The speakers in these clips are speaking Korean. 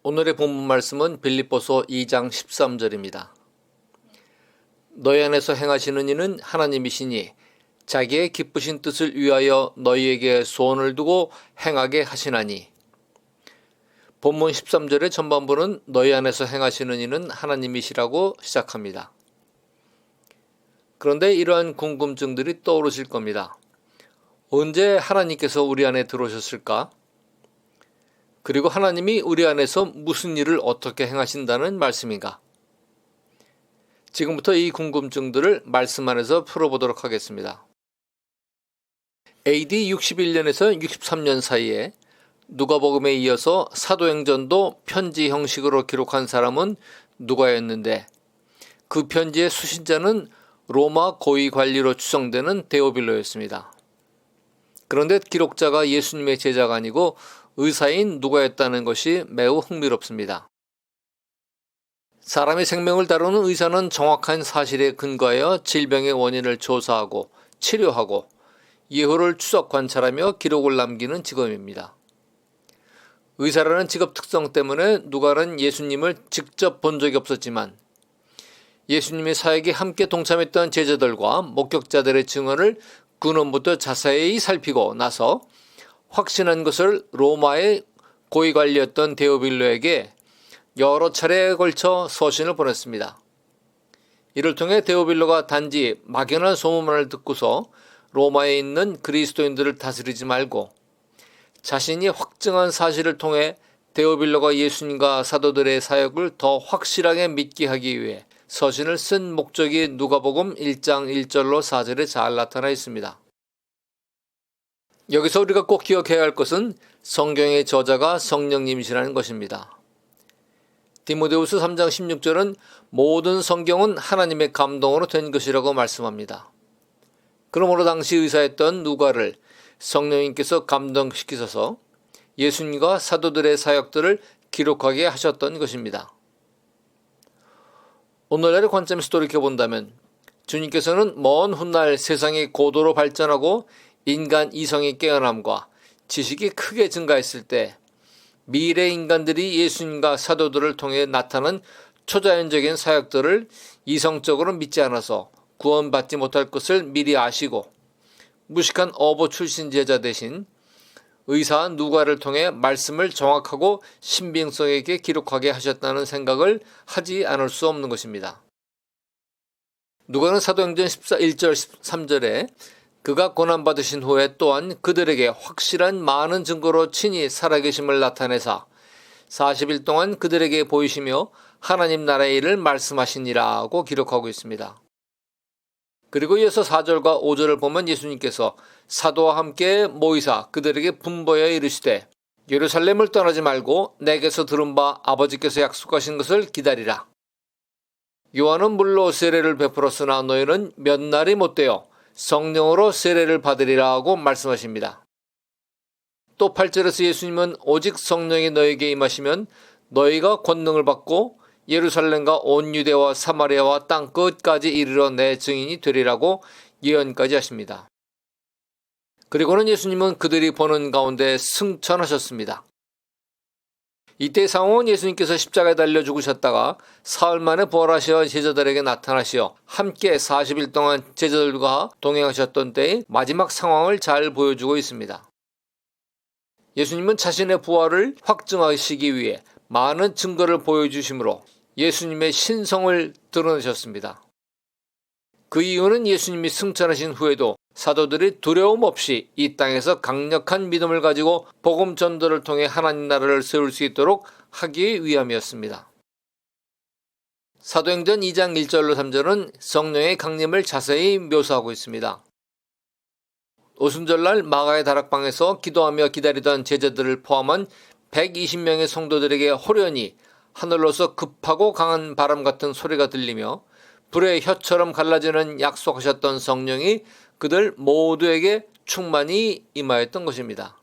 오늘의 본문 말씀은 빌립보서 2장 13절입니다. 너희 안에서 행하시는 이는 하나님이시니 자기의 기쁘신 뜻을 위하여 너희에게 소원을 두고 행하게 하시나니. 본문 13절의 전반부는 너희 안에서 행하시는 이는 하나님이시라고 시작합니다. 그런데 이러한 궁금증들이 떠오르실 겁니다. 언제 하나님께서 우리 안에 들어오셨을까? 그리고 하나님이 우리 안에서 무슨 일을 어떻게 행하신다는 말씀인가? 지금부터 이 궁금증들을 말씀 안에서 풀어보도록 하겠습니다. AD 61년에서 63년 사이에 누가복음에 이어서 사도행전도 편지 형식으로 기록한 사람은 누가였는데, 그 편지의 수신자는 로마 고위 관리로 추정되는 데오빌로였습니다. 그런데 기록자가 예수님의 제자가 아니고 의사인 누가였다는 것이 매우 흥미롭습니다. 사람의 생명을 다루는 의사는 정확한 사실에 근거하여 질병의 원인을 조사하고 치료하고 예후를 추적 관찰하며 기록을 남기는 직업입니다. 의사라는 직업 특성 때문에 누가는 예수님을 직접 본 적이 없었지만 예수님의 사역에 함께 동참했던 제자들과 목격자들의 증언을 근원부터 자세히 살피고 나서 확신한 것을 로마의 고위관리였던 데오빌로에게 여러 차례에 걸쳐 서신을 보냈습니다. 이를 통해 데오빌로가 단지 막연한 소문만을 듣고서 로마에 있는 그리스도인들을 다스리지 말고 자신이 확증한 사실을 통해 데오빌로가 예수님과 사도들의 사역을 더 확실하게 믿게 하기 위해 서신을 쓴 목적이 누가복음 1장 1절로 4절에 잘 나타나 있습니다. 여기서 우리가 꼭 기억해야 할 것은 성경의 저자가 성령님이시라는 것입니다. 디모데후서 3장 16절은 모든 성경은 하나님의 감동으로 된 것이라고 말씀합니다. 그러므로 당시 의사였던 누가를 성령님께서 감동시키셔서 예수님과 사도들의 사역들을 기록하게 하셨던 것입니다. 오늘날의 관점에서 돌이켜본다면 주님께서는 먼 훗날 세상이 고도로 발전하고 인간 이성의 깨어남과 지식이 크게 증가했을 때 미래 인간들이 예수님과 사도들을 통해 나타난 초자연적인 사역들을 이성적으로 믿지 않아서 구원받지 못할 것을 미리 아시고 무식한 어부 출신 제자 대신 의사 누가를 통해 말씀을 정확하고 신빙성 있게 기록하게 하셨다는 생각을 하지 않을 수 없는 것입니다. 누가는 사도행전 1절 13절에 그가 고난받으신 후에 또한 그들에게 확실한 많은 증거로 친히 살아계심을 나타내사 40일 동안 그들에게 보이시며 하나님 나라의 일을 말씀하시니라고 기록하고 있습니다. 그리고 이어서 4절과 5절을 보면 예수님께서 사도와 함께 모이사 그들에게 분보여 이르시되 예루살렘을 떠나지 말고 내게서 들은 바 아버지께서 약속하신 것을 기다리라. 요한은 물로 세례를 베풀었으나 너희는 몇 날이 못되어 성령으로 세례를 받으리라 하고 말씀하십니다. 또 8절에서 예수님은 오직 성령이 너에게 임하시면 너희가 권능을 받고 예루살렘과 온 유대와 사마리아와 땅 끝까지 이르러 내 증인이 되리라고 예언까지 하십니다. 그리고는 예수님은 그들이 보는 가운데 승천하셨습니다. 이때 상황은 예수님께서 십자가에 달려 죽으셨다가 사흘 만에 부활하시어 제자들에게 나타나시어 함께 40일 동안 제자들과 동행하셨던 때의 마지막 상황을 잘 보여주고 있습니다. 예수님은 자신의 부활을 확증하시기 위해 많은 증거를 보여주심으로 예수님의 신성을 드러내셨습니다. 그 이유는 예수님이 승천하신 후에도 사도들이 두려움 없이 이 땅에서 강력한 믿음을 가지고 복음 전도를 통해 하나님 나라를 세울 수 있도록 하기 위함이었습니다. 사도행전 2장 1절로 3절은 성령의 강림을 자세히 묘사하고 있습니다. 오순절날 마가의 다락방에서 기도하며 기다리던 제자들을 포함한 120명의 성도들에게 호련히 하늘로서 급하고 강한 바람 같은 소리가 들리며 불의 혀처럼 갈라지는 약속하셨던 성령이 그들 모두에게 충만히 임하였던 것입니다.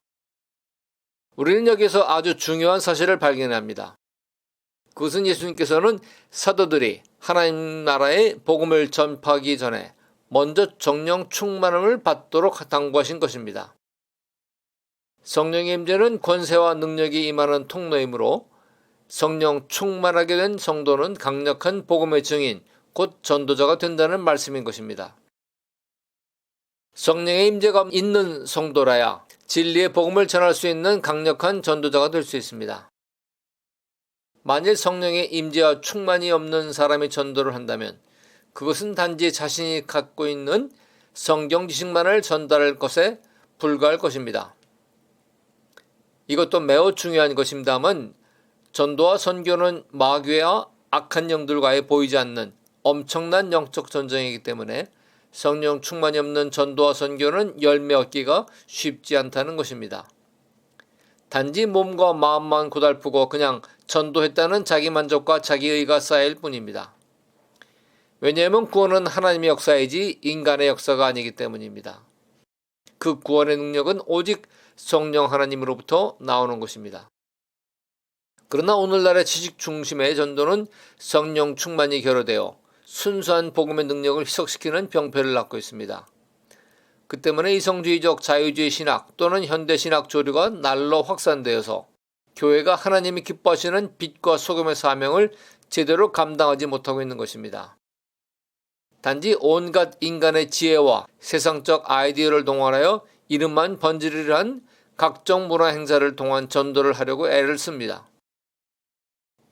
우리는 여기서 아주 중요한 사실을 발견합니다. 그것은 예수님께서는 사도들이 하나님 나라의 복음을 전파하기 전에 먼저 성령 충만함을 받도록 당부하신 것입니다. 성령의 임재는 권세와 능력이 임하는 통로이므로 성령 충만하게 된 성도는 강력한 복음의 증인, 곧 전도자가 된다는 말씀인 것입니다. 성령의 임재가 있는 성도라야 진리의 복음을 전할 수 있는 강력한 전도자가 될 수 있습니다. 만일 성령의 임재와 충만이 없는 사람이 전도를 한다면 그것은 단지 자신이 갖고 있는 성경 지식만을 전달할 것에 불과할 것입니다. 이것도 매우 중요한 것입니다만 전도와 선교는 마귀와 악한 영들과의 보이지 않는 엄청난 영적 전쟁이기 때문에 성령 충만이 없는 전도와 선교는 열매 얻기가 쉽지 않다는 것입니다. 단지 몸과 마음만 고달프고 그냥 전도했다는 자기 만족과 자기의가 쌓일 뿐입니다. 왜냐하면 구원은 하나님의 역사이지 인간의 역사가 아니기 때문입니다. 그 구원의 능력은 오직 성령 하나님으로부터 나오는 것입니다. 그러나 오늘날의 지식 중심의 전도는 성령 충만이 결여되어 순수한 복음의 능력을 희석시키는 병폐를 낳고 있습니다. 그 때문에 이성주의적 자유주의 신학 또는 현대신학 조류가 날로 확산되어서 교회가 하나님이 기뻐하시는 빛과 소금의 사명을 제대로 감당하지 못하고 있는 것입니다. 단지 온갖 인간의 지혜와 세상적 아이디어를 동원하여 이름만 번지르르 한 각종 문화 행사를 통한 전도를 하려고 애를 씁니다.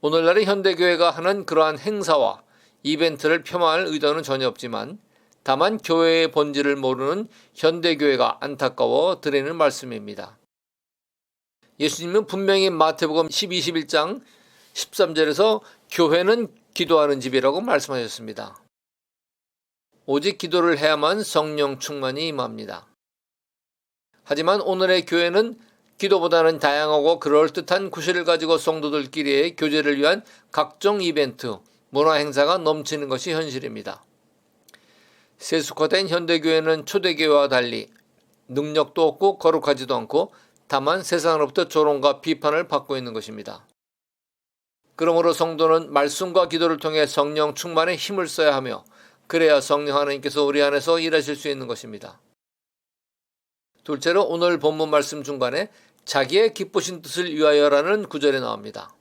오늘날의 현대교회가 하는 그러한 행사와 이벤트를 폄하할 의도는 전혀 없지만 다만 교회의 본질을 모르는 현대교회가 안타까워 드리는 말씀입니다. 예수님은 분명히 마태복음 21장 13절에서 교회는 기도하는 집이라고 말씀하셨습니다. 오직 기도를 해야만 성령 충만이 임합니다. 하지만 오늘의 교회는 기도보다는 다양하고 그럴듯한 구실을 가지고 성도들끼리의 교제를 위한 각종 이벤트, 문화 행사가 넘치는 것이 현실입니다. 세속화된 현대교회는 초대교회와 달리 능력도 없고 거룩하지도 않고 다만 세상으로부터 조롱과 비판을 받고 있는 것입니다. 그러므로 성도는 말씀과 기도를 통해 성령 충만에 힘을 써야 하며 그래야 성령 하나님께서 우리 안에서 일하실 수 있는 것입니다. 둘째로 오늘 본문 말씀 중간에 자기의 기쁘신 뜻을 위하여라는 구절이 나옵니다.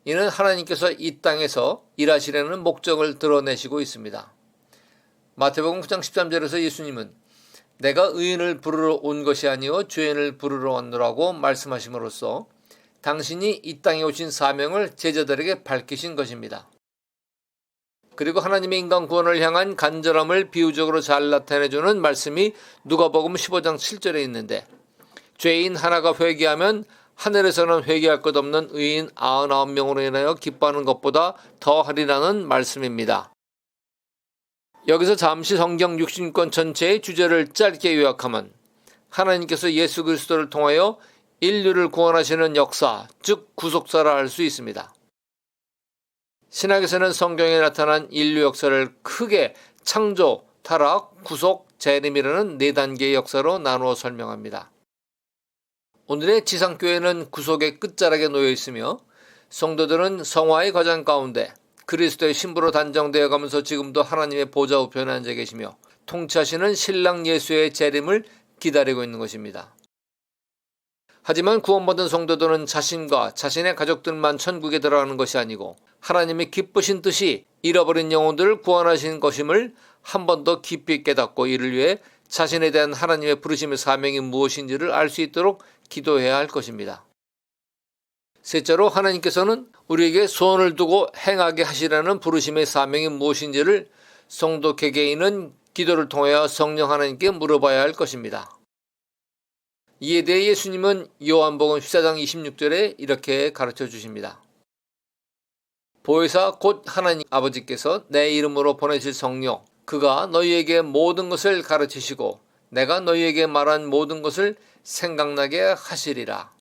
이는 하나님께서 이 땅에서 일하시려는 목적을 드러내시고 있습니다. 마태복음 9장 13절에서 예수님은 내가 의인을 부르러 온 것이 아니요 죄인을 부르러 왔노라고 말씀하심으로써 당신이 이 땅에 오신 사명을 제자들에게 밝히신 것입니다. 그리고 하나님의 인간 구원을 향한 간절함을 비유적으로 잘 나타내주는 말씀이 누가복음 15장 7절에 있는데 죄인 하나가 회개하면 하늘에서는 회개할 것 없는 의인 99명으로 인하여 기뻐하는 것보다 더하리라는 말씀입니다. 여기서 잠시 성경 66권 전체의 주제를 짧게 요약하면 하나님께서 예수 그리스도를 통하여 인류를 구원하시는 역사, 즉 구속사라 할 수 있습니다. 신학에서는 성경에 나타난 인류 역사를 크게 창조, 타락, 구속, 재림이라는 4단계의 역사로 나누어 설명합니다. 오늘의 지상교회는 구속의 끝자락에 놓여 있으며 성도들은 성화의 과정 가운데 그리스도의 신부로 단정되어 가면서 지금도 하나님의 보좌 우편에 앉아 계시며 통치하시는 신랑 예수의 재림을 기다리고 있는 것입니다. 하지만 구원받은 성도들은 자신과 자신의 가족들만 천국에 들어가는 것이 아니고 하나님의 기쁘신 뜻이 잃어버린 영혼들을 구원하신 것임을 한 번 더 깊이 깨닫고 이를 위해 자신에 대한 하나님의 부르심의 사명이 무엇인지를 알 수 있도록 기도해야 할 것입니다. 셋째로 하나님께서는 우리에게 소원을 두고 행하게 하시라는 부르심의 사명이 무엇인지를 성도 개개인은 기도를 통하여 성령 하나님께 물어봐야 할 것입니다. 이에 대해 예수님은 요한복음 14장 26절에 이렇게 가르쳐 주십니다. 보혜사 곧 하나님 아버지께서 내 이름으로 보내실 성령 그가 너희에게 모든 것을 가르치시고 내가 너희에게 말한 모든 것을 생각나게 하시리라.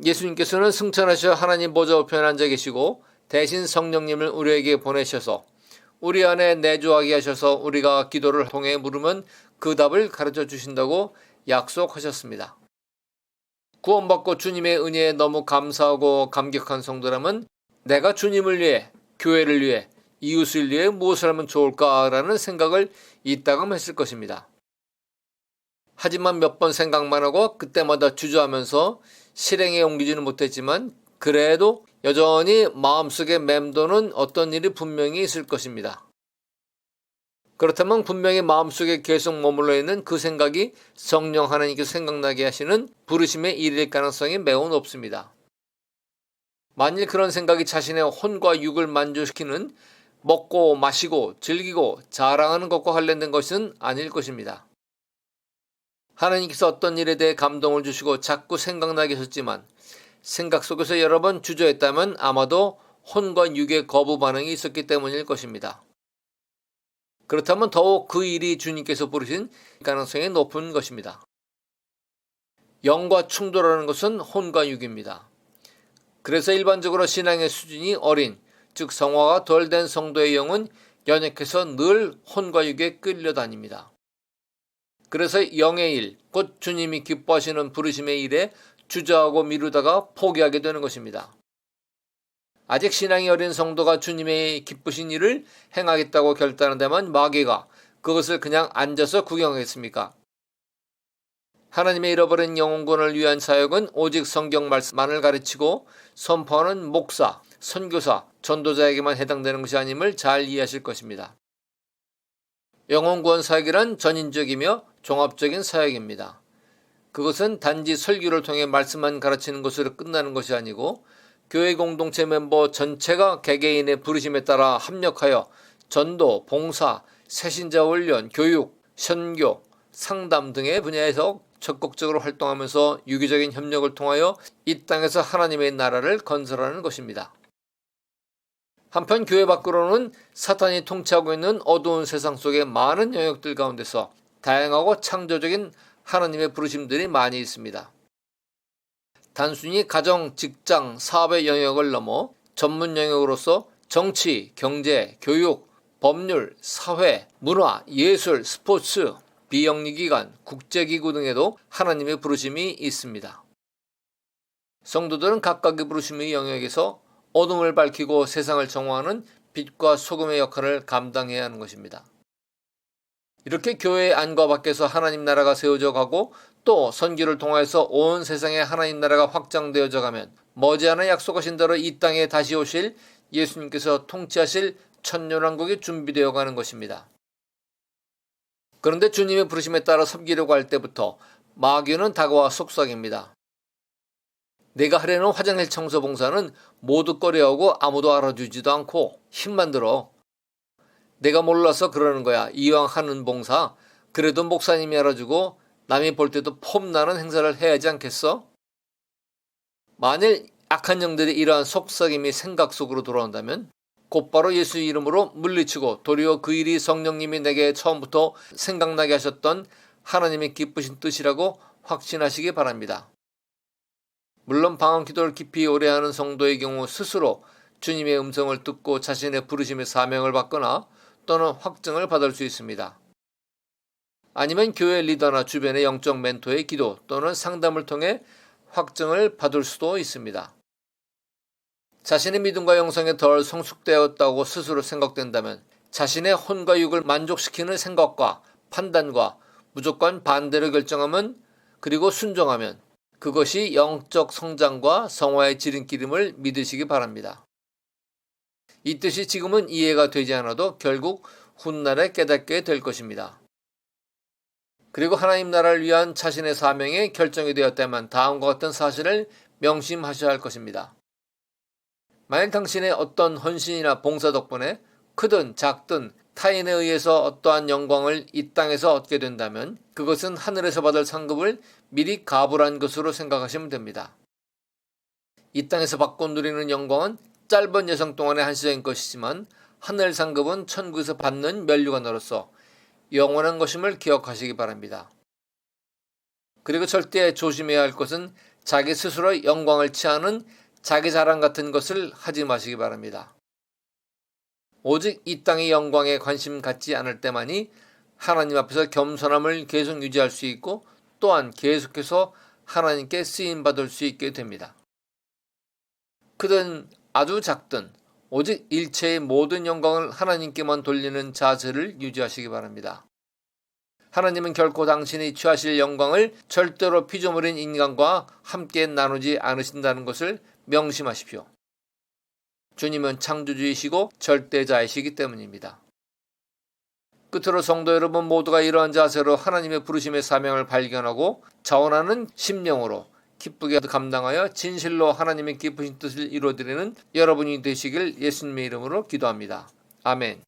예수님께서는 승천하셔 하나님 보좌 우편에 앉아 계시고 대신 성령님을 우리에게 보내셔서 우리 안에 내주하게 하셔서 우리가 기도를 통해 물으면 그 답을 가르쳐 주신다고 약속하셨습니다. 구원받고 주님의 은혜에 너무 감사하고 감격한 성도라면 내가 주님을 위해, 교회를 위해, 이웃을 위해 무엇을 하면 좋을까라는 생각을 이따금 했을 것입니다. 하지만 몇 번 생각만 하고 그때마다 주저하면서 실행에 옮기지는 못했지만 그래도 여전히 마음속에 맴도는 어떤 일이 분명히 있을 것입니다. 그렇다면 분명히 마음속에 계속 머물러 있는 그 생각이 성령 하나님께서 생각나게 하시는 부르심의 일일 가능성이 매우 높습니다. 만일 그런 생각이 자신의 혼과 육을 만족시키는 먹고 마시고 즐기고 자랑하는 것과 관련된 것은 아닐 것입니다. 하나님께서 어떤 일에 대해 감동을 주시고 자꾸 생각나게 하셨지만 생각 속에서 여러 번 주저했다면 아마도 혼과 육의 거부 반응이 있었기 때문일 것입니다. 그렇다면 더욱 그 일이 주님께서 부르신 가능성이 높은 것입니다. 영과 충돌하는 것은 혼과 육입니다. 그래서 일반적으로 신앙의 수준이 어린, 즉 성화가 덜 된 성도의 영은 연약해서 늘 혼과 육에 끌려다닙니다. 그래서 영의 일, 곧 주님이 기뻐하시는 부르심의 일에 주저하고 미루다가 포기하게 되는 것입니다. 아직 신앙이 어린 성도가 주님의 기쁘신 일을 행하겠다고 결단한다면 마귀가 그것을 그냥 앉아서 구경하겠습니까? 하나님의 잃어버린 영혼군을 위한 사역은 오직 성경 말씀만을 가르치고 선포하는 목사, 선교사, 전도자에게만 해당되는 것이 아님을 잘 이해하실 것입니다. 영혼구원 사역이란 전인적이며 종합적인 사역입니다. 그것은 단지 설교를 통해 말씀만 가르치는 것으로 끝나는 것이 아니고 교회 공동체 멤버 전체가 개개인의 부르심에 따라 합력하여 전도, 봉사, 새신자 훈련, 교육, 선교, 상담 등의 분야에서 적극적으로 활동하면서 유기적인 협력을 통하여 이 땅에서 하나님의 나라를 건설하는 것입니다. 한편 교회 밖으로는 사탄이 통치하고 있는 어두운 세상 속의 많은 영역들 가운데서 다양하고 창조적인 하나님의 부르심들이 많이 있습니다. 단순히 가정, 직장, 사업의 영역을 넘어 전문 영역으로서 정치, 경제, 교육, 법률, 사회, 문화, 예술, 스포츠, 비영리기관, 국제기구 등에도 하나님의 부르심이 있습니다. 성도들은 각각의 부르심의 영역에서 어둠을 밝히고 세상을 정화하는 빛과 소금의 역할을 감당해야 하는 것입니다. 이렇게 교회 안과 밖에서 하나님 나라가 세워져 가고 또 선교를 통해서 온 세상에 하나님 나라가 확장되어져 가면 머지않아 약속하신 대로 이 땅에 다시 오실 예수님께서 통치하실 천년왕국이 준비되어 가는 것입니다. 그런데 주님의 부르심에 따라 섬기려고 할 때부터 마귀는 다가와 속삭입니다. 내가 하려는 화장실 청소 봉사는 모두 꺼려하고 아무도 알아주지도 않고 힘만 들어. 내가 몰라서 그러는 거야. 이왕 하는 봉사 그래도 목사님이 알아주고 남이 볼 때도 폼나는 행사를 해야 하지 않겠어? 만일 악한 영들이 이러한 속삭임이 생각 속으로 돌아온다면 곧바로 예수 이름으로 물리치고 도리어 그 일이 성령님이 내게 처음부터 생각나게 하셨던 하나님의 기쁘신 뜻이라고 확신하시기 바랍니다. 물론 방언 기도를 깊이 오래 하는 성도의 경우 스스로 주님의 음성을 듣고 자신의 부르심의 사명을 받거나 또는 확증을 받을 수 있습니다. 아니면 교회 리더나 주변의 영적 멘토의 기도 또는 상담을 통해 확증을 받을 수도 있습니다. 자신의 믿음과 영성에 덜 성숙되었다고 스스로 생각된다면 자신의 혼과 육을 만족시키는 생각과 판단과 무조건 반대로 결정하면 그리고 순종하면 그것이 영적 성장과 성화의 지름길임을 믿으시기 바랍니다. 이 뜻이 지금은 이해가 되지 않아도 결국 훗날에 깨닫게 될 것입니다. 그리고 하나님 나라를 위한 자신의 사명에 결정이 되었다면 다음과 같은 사실을 명심하셔야 할 것입니다. 만약 당신의 어떤 헌신이나 봉사 덕분에 크든 작든 타인에 의해서 어떠한 영광을 이 땅에서 얻게 된다면 그것은 하늘에서 받을 상급을 미리 가불한 것으로 생각하시면 됩니다. 이 땅에서 받고 누리는 영광은 짧은 여성 동안의 한시적인 것이지만 하늘 상급은 천국에서 받는 면류관으로서 영원한 것임을 기억하시기 바랍니다. 그리고 절대 조심해야 할 것은 자기 스스로 영광을 취하는 자기 자랑 같은 것을 하지 마시기 바랍니다. 오직 이 땅의 영광에 관심 갖지 않을 때만이 하나님 앞에서 겸손함을 계속 유지할 수 있고 또한 계속해서 하나님께 쓰임받을 수 있게 됩니다. 크든 아주 작든 오직 일체의 모든 영광을 하나님께만 돌리는 자세를 유지하시기 바랍니다. 하나님은 결코 당신이 취하실 영광을 절대로 피조물인 인간과 함께 나누지 않으신다는 것을 명심하십시오. 주님은 창조주이시고 절대자이시기 때문입니다. 끝으로 성도 여러분 모두가 이러한 자세로 하나님의 부르심의 사명을 발견하고 자원하는 심령으로 기쁘게 감당하여 진실로 하나님의 기쁘신 뜻을 이루어드리는 여러분이 되시길 예수님의 이름으로 기도합니다. 아멘.